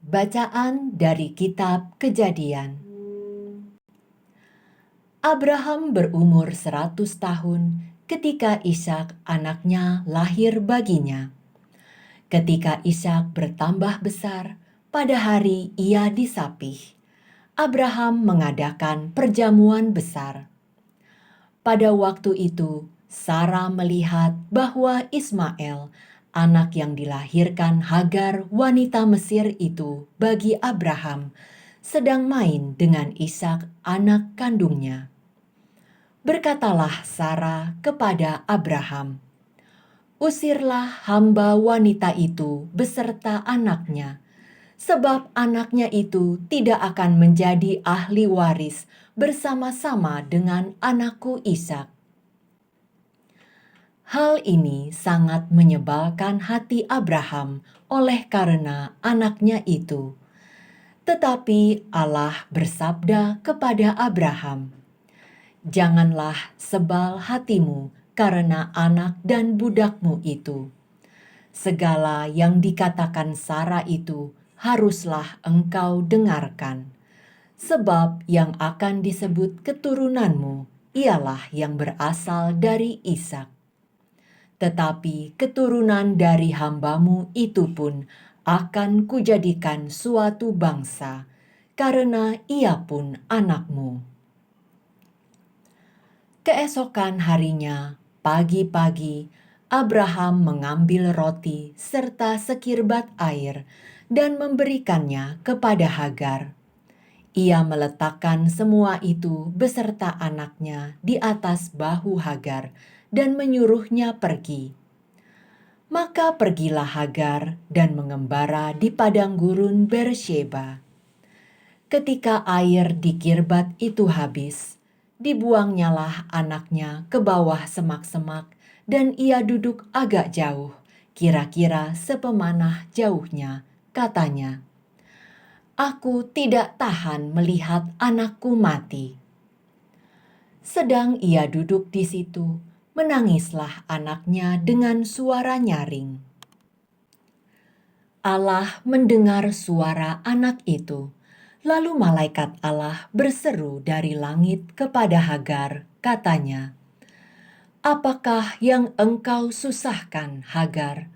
Bacaan dari Kitab Kejadian. Abraham berumur 100 tahun ketika Ishak anaknya lahir baginya. Ketika Ishak bertambah besar, pada hari ia disapih, Abraham mengadakan perjamuan besar. Pada waktu itu, Sarah melihat bahwa Ismail, anak yang dilahirkan Hagar wanita Mesir itu bagi Abraham, sedang main dengan Ishak anak kandungnya. Berkatalah Sarah kepada Abraham, "Usirlah hamba wanita itu beserta anaknya, sebab anaknya itu tidak akan menjadi ahli waris bersama-sama dengan anakku Ishak." Hal ini sangat menyebalkan hati Abraham oleh karena anaknya itu. Tetapi Allah bersabda kepada Abraham, "Janganlah sebal hatimu karena anak dan budakmu itu. Segala yang dikatakan Sarah itu haruslah engkau dengarkan, sebab yang akan disebut keturunanmu ialah yang berasal dari Ishak. Tetapi keturunan dari hambamu itu pun akan kujadikan suatu bangsa, karena ia pun anakmu." Keesokan harinya, pagi-pagi, Abraham mengambil roti serta sekirbat air dan memberikannya kepada Hagar. Ia meletakkan semua itu beserta anaknya di atas bahu Hagar dan menyuruhnya pergi. Maka pergilah Hagar dan mengembara di padang gurun Beersheba. Ketika air di kirbat itu habis, dibuangnyalah anaknya ke bawah semak-semak dan ia duduk agak jauh, kira-kira sepemanah jauhnya. Katanya, "Aku tidak tahan melihat anakku mati." Sedang ia duduk di situ, menangislah anaknya dengan suara nyaring. Allah mendengar suara anak itu, lalu malaikat Allah berseru dari langit kepada Hagar, katanya, "Apakah yang engkau susahkan, Hagar?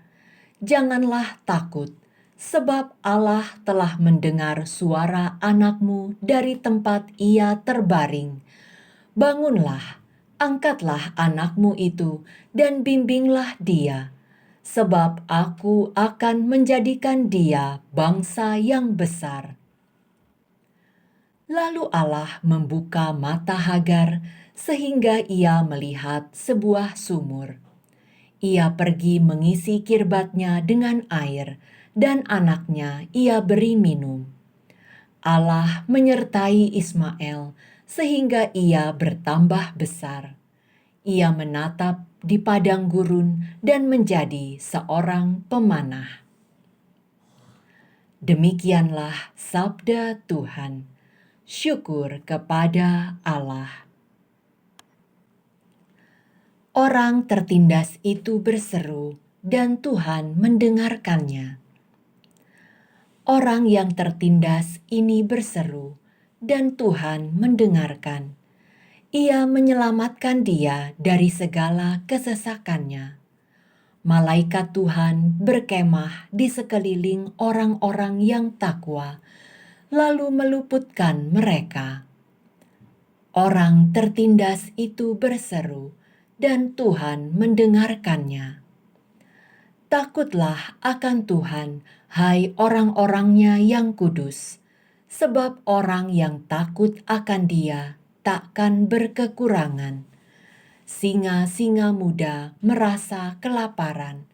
Janganlah takut, sebab Allah telah mendengar suara anakmu dari tempat ia terbaring. Bangunlah, angkatlah anakmu itu dan bimbinglah dia, sebab aku akan menjadikan dia bangsa yang besar." Lalu Allah membuka mata Hagar sehingga ia melihat sebuah sumur. Ia pergi mengisi kirbatnya dengan air, dan anaknya ia beri minum. Allah menyertai Ismail sehingga ia bertambah besar. Ia menatap di padang gurun dan menjadi seorang pemanah. Demikianlah sabda Tuhan. Syukur kepada Allah. Orang tertindas itu berseru, dan Tuhan mendengarkannya. Orang yang tertindas ini berseru, dan Tuhan mendengarkan. Ia menyelamatkan dia dari segala kesesakannya. Malaikat Tuhan berkemah di sekeliling orang-orang yang takwa, lalu meluputkan mereka. Orang tertindas itu berseru, dan Tuhan mendengarkannya. Takutlah akan Tuhan, hai orang-orangnya yang kudus, sebab orang yang takut akan Dia takkan berkekurangan. Singa-singa muda merasa kelaparan,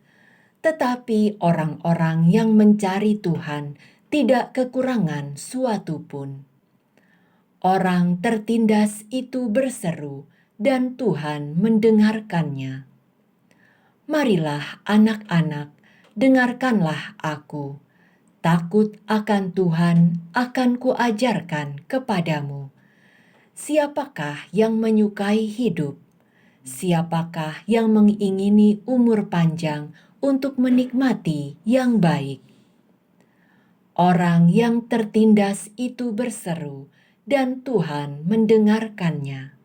tetapi orang-orang yang mencari Tuhan tidak kekurangan suatu pun. Orang tertindas itu berseru, dan Tuhan mendengarkannya. Marilah anak-anak, dengarkanlah aku. Takut akan Tuhan akan kuajarkan kepadamu. Siapakah yang menyukai hidup? Siapakah yang mengingini umur panjang untuk menikmati yang baik? Orang yang tertindas itu berseru, dan Tuhan mendengarkannya.